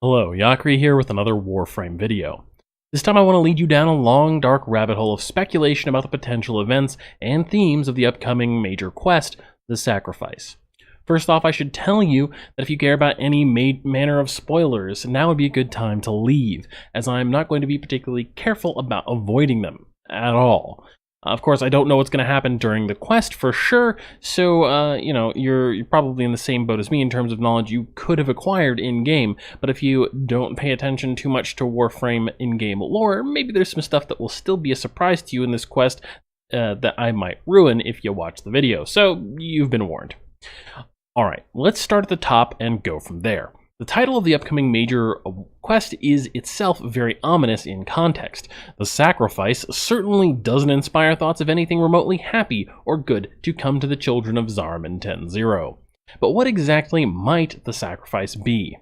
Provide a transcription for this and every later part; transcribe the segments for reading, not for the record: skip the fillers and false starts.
Hello, Yakri here with another Warframe video. This time I want to lead you down a long, dark rabbit hole of speculation about the potential events and themes of the upcoming major quest, The Sacrifice. First off, I should tell you that if you care about any manner of spoilers, now would be a good time to leave, as I'm not going to be particularly careful about avoiding them at all. Of course, I don't know what's going to happen during the quest for sure, so, you're probably in the same boat as me in terms of knowledge you could have acquired in-game, but if you don't pay attention too much to Warframe in-game lore, maybe there's some stuff that will still be a surprise to you in this quest that I might ruin if you watch the video, so you've been warned. Alright, let's start at the top and go from there. The title of the upcoming major quest is itself very ominous in context. The Sacrifice certainly doesn't inspire thoughts of anything remotely happy or good to come to the children of Zariman 10-0. But what exactly might the Sacrifice be?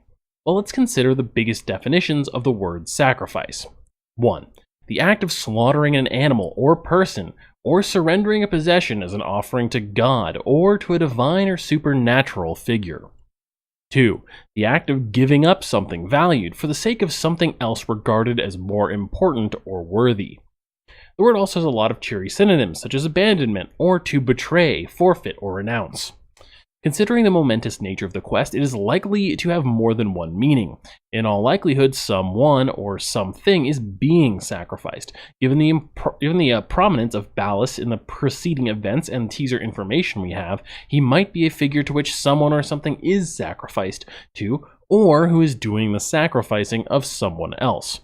Well, let's consider the biggest definitions of the word sacrifice. 1. The act of slaughtering an animal or person, or surrendering a possession as an offering to God or to a divine or supernatural figure. 2. The act of giving up something valued for the sake of something else regarded as more important or worthy. The word also has a lot of cheery synonyms, such as abandonment, or to betray, forfeit, or renounce. Considering the momentous nature of the quest, it is likely to have more than one meaning. In all likelihood, someone or something is being sacrificed. Given the prominence of Ballas in the preceding events and teaser information we have, he might be a figure to which someone or something is sacrificed to, or who is doing the sacrificing of someone else.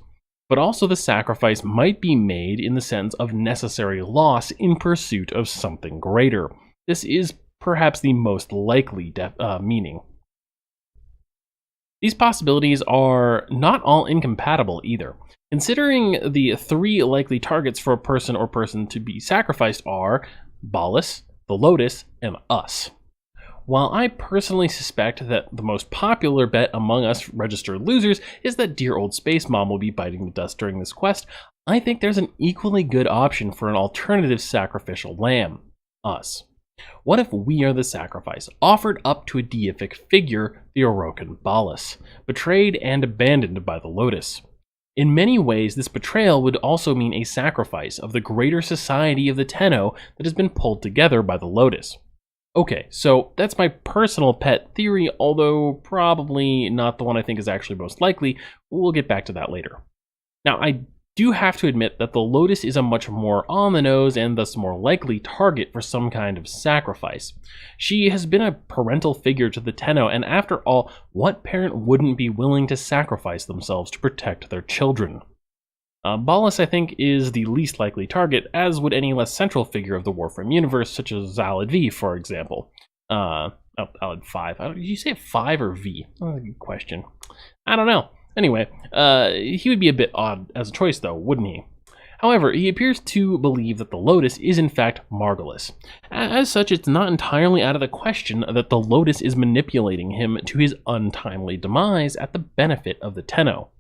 But also the sacrifice might be made in the sense of necessary loss in pursuit of something greater. This is perhaps the most likely meaning. These possibilities are not all incompatible either. Considering the 3 likely targets for a person or person to be sacrificed are Ballas, the Lotus, and us. While I personally suspect that the most popular bet among us registered losers is that dear old Space Mom will be biting the dust during this quest, I think there's an equally good option for an alternative sacrificial lamb, us. What if we are the sacrifice, offered up to a deific figure, the Orokin Ballas, betrayed and abandoned by the Lotus? In many ways, this betrayal would also mean a sacrifice of the greater society of the Tenno that has been pulled together by the Lotus. Okay, so that's my personal pet theory, although probably not the one I think is actually most likely. We'll get back to that later. Now, I do have to admit that the Lotus is a much more on-the-nose and thus more likely target for some kind of sacrifice. She has been a parental figure to the Tenno, and after all, what parent wouldn't be willing to sacrifice themselves to protect their children? Ballas, I think, is the least likely target, as would any less central figure of the Warframe universe, such as Zalad V, for example. Zalad 5. Did you say 5 or V? Oh, good question. I don't know. Anyway, he would be a bit odd as a choice, though, wouldn't he? However, he appears to believe that the Lotus is in fact Margulis. As such, it's not entirely out of the question that the Lotus is manipulating him to his untimely demise at the benefit of the Tenno.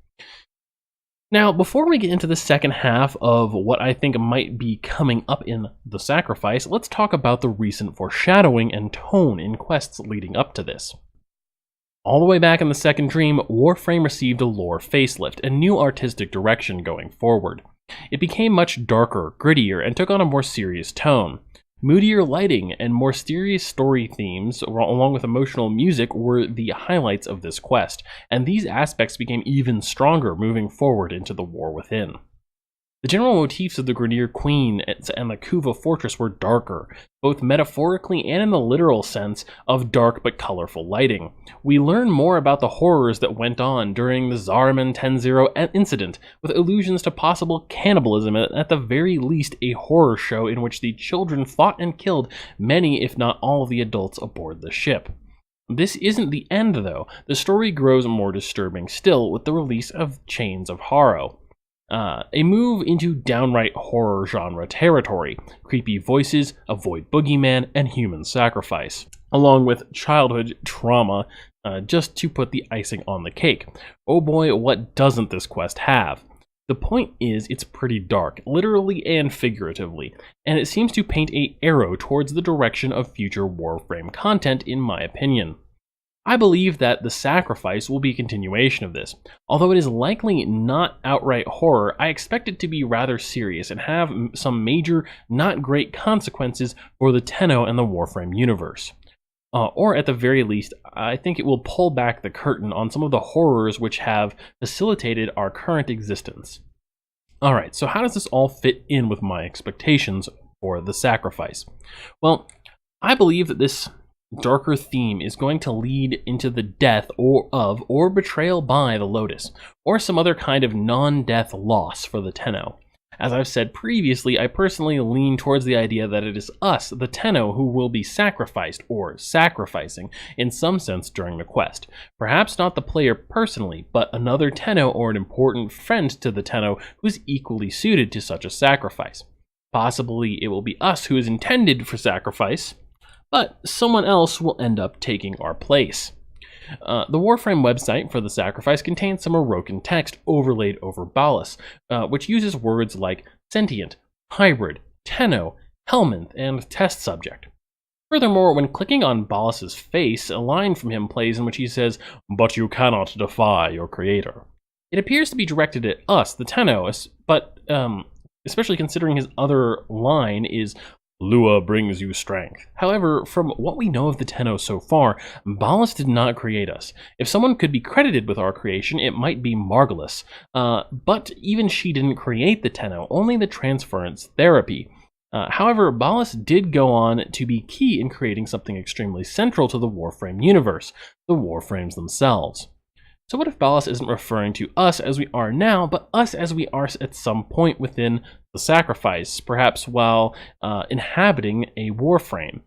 Now, before we get into the second half of what I think might be coming up in The Sacrifice, let's talk about the recent foreshadowing and tone in quests leading up to this. All the way back in the second dream, Warframe received a lore facelift and new artistic direction going forward. It became much darker, grittier, and took on a more serious tone. Moodier lighting and more serious story themes, along with emotional music, were the highlights of this quest, and these aspects became even stronger moving forward into the War Within. The general motifs of the Grineer Queen and the Kuva Fortress were darker, both metaphorically and in the literal sense of dark but colorful lighting. We learn more about the horrors that went on during the Zariman 10-0 incident, with allusions to possible cannibalism and at the very least a horror show in which the children fought and killed many if not all of the adults aboard the ship. This isn't the end though. The story grows more disturbing still with the release of Chains of Horror. A move into downright horror genre territory, creepy voices, a void boogeyman, and human sacrifice, along with childhood trauma, just to put the icing on the cake. Oh boy, what doesn't this quest have? The point is, it's pretty dark, literally and figuratively, and it seems to paint an arrow towards the direction of future Warframe content, in my opinion. I believe that the sacrifice will be a continuation of this. Although it is likely not outright horror, I expect it to be rather serious and have some major, not great consequences for the Tenno and the Warframe universe. Or at the very least, I think it will pull back the curtain on some of the horrors which have facilitated our current existence. Alright, so how does this all fit in with my expectations for the sacrifice? Well, I believe that this darker theme is going to lead into the death or betrayal by the Lotus, or some other kind of non-death loss for the Tenno. As I've said previously, I personally lean towards the idea that it is us, the Tenno, who will be sacrificed, or sacrificing, in some sense during the quest. Perhaps not the player personally, but another Tenno or an important friend to the Tenno who is equally suited to such a sacrifice. Possibly it will be us who is intended for sacrifice, but someone else will end up taking our place. The Warframe website for the sacrifice contains some Orokin text overlaid over Ballas, which uses words like sentient, hybrid, Tenno, Helminth, and test subject. Furthermore, when clicking on Ballas's face, a line from him plays in which he says, "But you cannot defy your creator." It appears to be directed at us, the Tenno, but especially considering his other line is, "Lua brings you strength." However, from what we know of the Tenno so far, Ballas did not create us. If someone could be credited with our creation, it might be Margulis. But even she didn't create the Tenno, only the transference therapy. However, Ballas did go on to be key in creating something extremely central to the Warframe universe, the Warframes themselves. So what if Ballas isn't referring to us as we are now, but us as we are at some point within the sacrifice, perhaps while inhabiting a Warframe?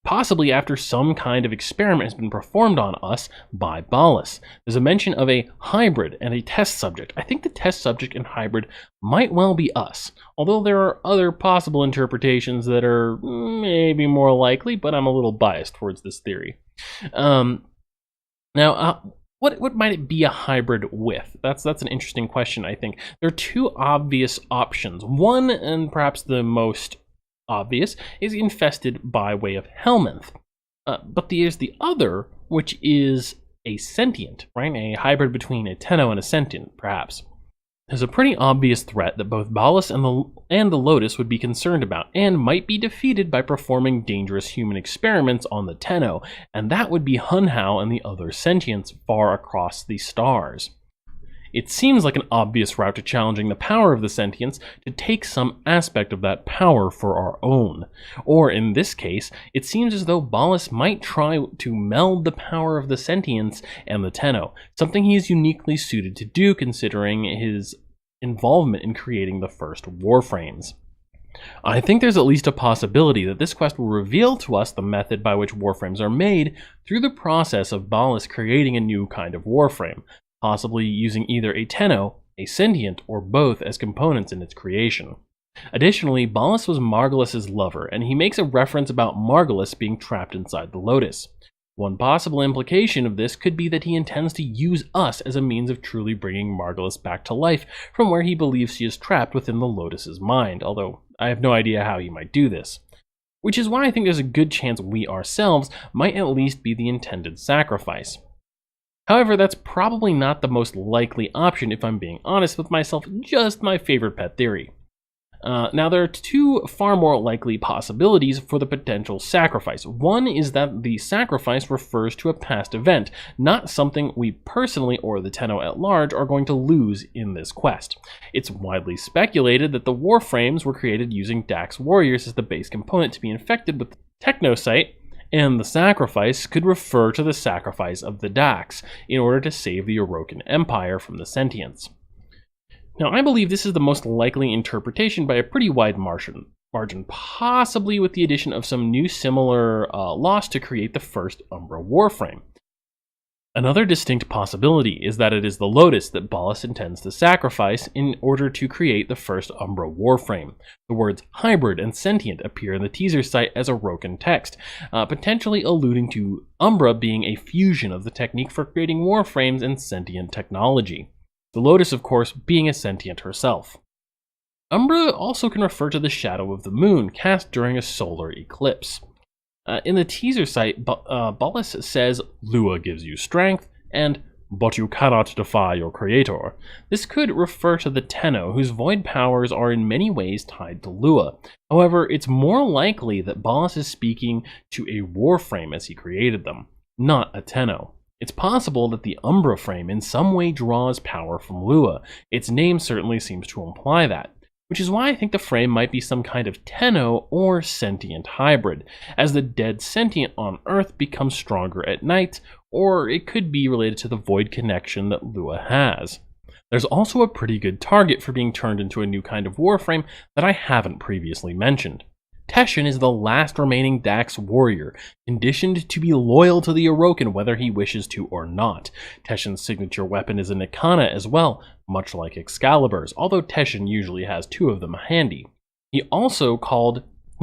Possibly after some kind of experiment has been performed on us by Ballas. There's a mention of a hybrid and a test subject. I think the test subject and hybrid might well be us, although there are other possible interpretations that are maybe more likely, but I'm a little biased towards this theory. Now, what might it be a hybrid with? That's an interesting question, I think. There are two obvious options. One, and perhaps the most obvious, is infested by way of Helminth. But there's the other, which is a sentient, right? A hybrid between a Tenno and a sentient, perhaps. There's a pretty obvious threat that both Ballas and the Lotus would be concerned about, and might be defeated by performing dangerous human experiments on the Tenno, and that would be Hunhao and the other sentients far across the stars. It seems like an obvious route to challenging the power of the sentients to take some aspect of that power for our own. Or in this case, it seems as though Ballas might try to meld the power of the sentients and the Tenno, something he is uniquely suited to do considering his involvement in creating the first Warframes. I think there's at least a possibility that this quest will reveal to us the method by which Warframes are made through the process of Ballas creating a new kind of Warframe, possibly using either a Tenno, a sentient, or both as components in its creation. Additionally, Ballas was Margulis' lover, and he makes a reference about Margulis being trapped inside the Lotus. One possible implication of this could be that he intends to use us as a means of truly bringing Margulis back to life from where he believes she is trapped within the Lotus's mind, although I have no idea how he might do this. Which is why I think there's a good chance we ourselves might at least be the intended sacrifice. However, that's probably not the most likely option if I'm being honest with myself, just my favorite pet theory. Now, there are two far more likely possibilities for the potential sacrifice. One is that the sacrifice refers to a past event, not something we personally or the Tenno at large are going to lose in this quest. It's widely speculated that the Warframes were created using Dax warriors as the base component to be infected with the Technocyte, and the sacrifice could refer to the sacrifice of the Dax in order to save the Orokin Empire from the sentients. Now, I believe this is the most likely interpretation by a pretty wide margin, possibly with the addition of some new similar loss to create the first Umbra Warframe. Another distinct possibility is that it is the Lotus that Ballas intends to sacrifice in order to create the first Umbra Warframe. The words hybrid and sentient appear in the teaser site as Orokin text, potentially alluding to Umbra being a fusion of the technique for creating Warframes and sentient technology. The Lotus, of course, being a sentient herself. Umbra also can refer to the shadow of the moon cast during a solar eclipse. In the teaser site, Bolus says, Lua gives you strength, and but you cannot defy your creator. This could refer to the Tenno, whose void powers are in many ways tied to Lua. However, it's more likely that Bolus is speaking to a Warframe as he created them, not a Tenno. It's possible that the Umbra frame in some way draws power from Lua. Its name certainly seems to imply that, which is why I think the frame might be some kind of Tenno or sentient hybrid, as the dead sentient on Earth becomes stronger at night, or it could be related to the void connection that Lua has. There's also a pretty good target for being turned into a new kind of Warframe that I haven't previously mentioned. Teshin is the last remaining Dax warrior, conditioned to be loyal to the Orokin whether he wishes to or not. Teshin's signature weapon is a Nikana as well, much like Excalibur's, although Teshin usually has two of them handy. He was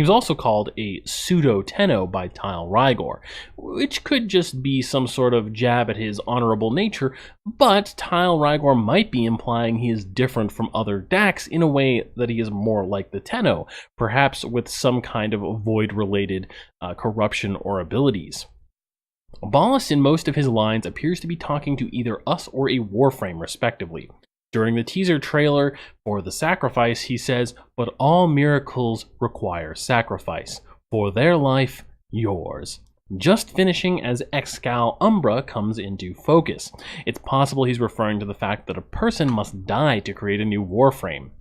also called a pseudo-Tenno by Tile Rigor, which could just be some sort of jab at his honorable nature, but Tile Rigor might be implying he is different from other Dax in a way that he is more like the Tenno, perhaps with some kind of void-related corruption or abilities. Bolus in most of his lines appears to be talking to either us or a Warframe respectively. During the teaser trailer for The Sacrifice, he says, "But all miracles require sacrifice. For their life, yours." Just finishing as Excal Umbra comes into focus. It's possible he's referring to the fact that a person must die to create a new Warframe.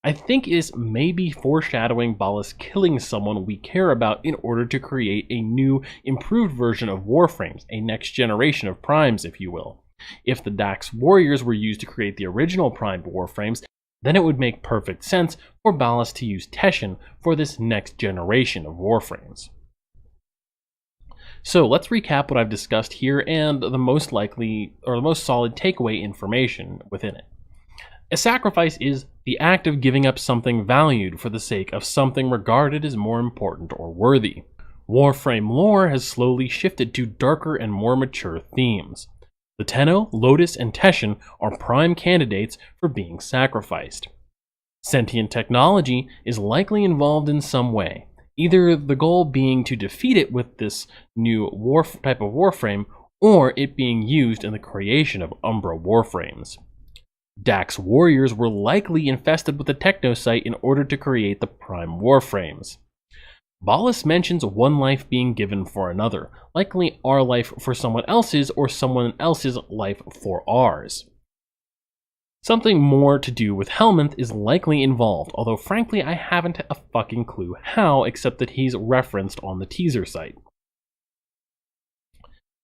I think it is maybe foreshadowing Bolus killing someone we care about in order to create a new, improved version of Warframes, a next generation of Primes, if you will. If the Dax warriors were used to create the original primed Warframes, then it would make perfect sense for Bolus to use Teshin for this next generation of Warframes. So let's recap what I've discussed here and the most likely, or the most solid takeaway information within it. A sacrifice is the act of giving up something valued for the sake of something regarded as more important or worthy. Warframe lore has slowly shifted to darker and more mature themes. The Tenno, Lotus, and Teshin are prime candidates for being sacrificed. Sentient technology is likely involved in some way, either the goal being to defeat it with this new type of Warframe, or it being used in the creation of Umbra Warframes. Dax warriors were likely infested with the Technosite in order to create the prime Warframes. Bolus mentions one life being given for another, likely our life for someone else's or someone else's life for ours. Something more to do with Helminth is likely involved, although frankly I haven't a fucking clue how, except that he's referenced on the teaser site.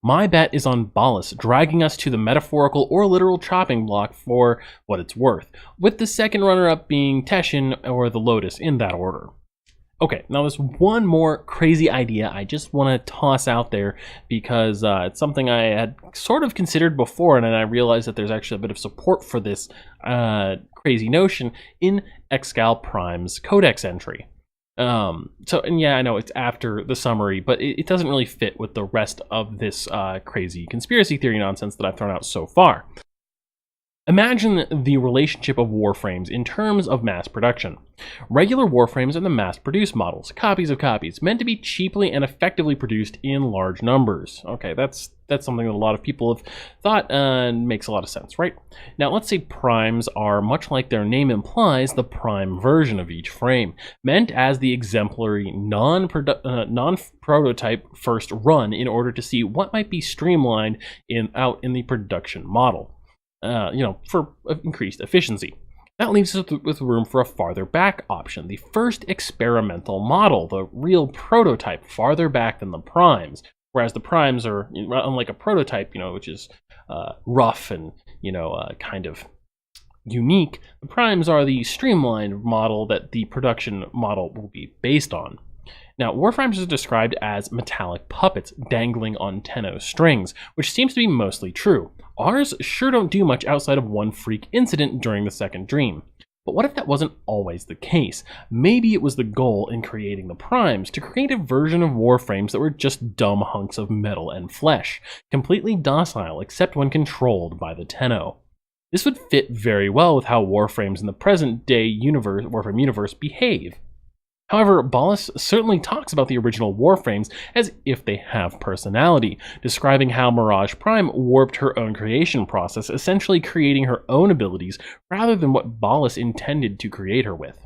My bet is on Bolus dragging us to the metaphorical or literal chopping block for what it's worth, with the second runner-up being Teshin or the Lotus in that order. Okay, now there's one more crazy idea I just want to toss out there because it's something I had sort of considered before, and then I realized that there's actually a bit of support for this crazy notion in Excal Prime's Codex entry. And yeah, I know it's after the summary, but it doesn't really fit with the rest of this crazy conspiracy theory nonsense that I've thrown out so far. Imagine the relationship of Warframes in terms of mass production. Regular Warframes are the mass-produced models, copies of copies, meant to be cheaply and effectively produced in large numbers. Okay, that's something that a lot of people have thought and makes a lot of sense, right? Now, let's say primes are, much like their name implies, the prime version of each frame, meant as the exemplary non-prototype first run in order to see what might be streamlined out in the production model. For increased efficiency. That leaves us with room for a farther back option, the first experimental model, the real prototype, farther back than the primes, whereas the primes are, unlike a prototype, which is rough and, kind of unique, the primes are the streamlined model that the production model will be based on. Now, Warframes is described as metallic puppets dangling on Tenno strings, which seems to be mostly true. Ours sure don't do much outside of one freak incident during the second dream. But what if that wasn't always the case? Maybe it was the goal in creating the primes to create a version of Warframes that were just dumb hunks of metal and flesh, completely docile except when controlled by the Tenno. This would fit very well with how Warframes in the present day Warframe universe behave. However, Bolus certainly talks about the original Warframes as if they have personality, describing how Mirage Prime warped her own creation process, essentially creating her own abilities rather than what Bolus intended to create her with.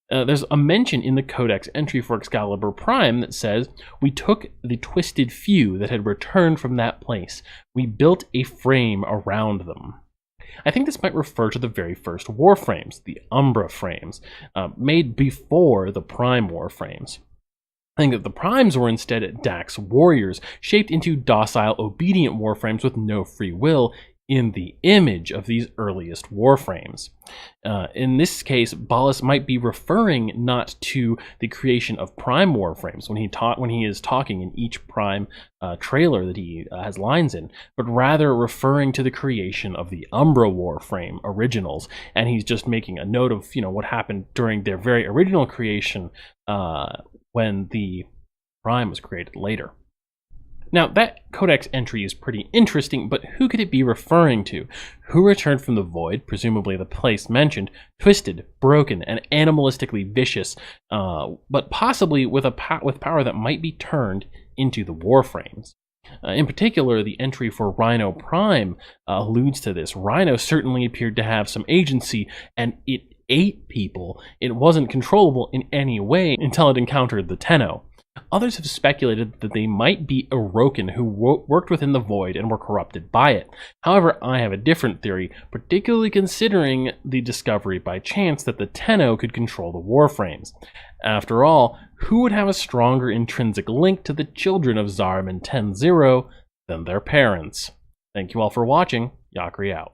There's a mention in the Codex entry for Excalibur Prime that says, "We took the twisted few that had returned from that place. We built a frame around them." I think this might refer to the very first Warframes, the Umbra frames, made before the Prime Warframes. I think that the Primes were instead Dax warriors, shaped into docile, obedient Warframes with no free will, in the image of these earliest Warframes. In this case, Bolus might be referring not to the creation of Prime Warframes when he is talking in each Prime trailer that he has lines in, but rather referring to the creation of the Umbra Warframe originals, and he's just making a note of what happened during their very original creation when the Prime was created later. Now, that Codex entry is pretty interesting, but who could it be referring to? Who returned from the void, presumably the place mentioned, twisted, broken, and animalistically vicious, but possibly with power that might be turned into the Warframes? In particular, the entry for Rhino Prime alludes to this. Rhino certainly appeared to have some agency, and it ate people. It wasn't controllable in any way until it encountered the Tenno. Others have speculated that they might be Orokin who worked within the void and were corrupted by it. However, I have a different theory, particularly considering the discovery by chance that the Tenno could control the Warframes. After all, who would have a stronger intrinsic link to the children of Zariman 10-0 than their parents? Thank you all for watching. Yakri out.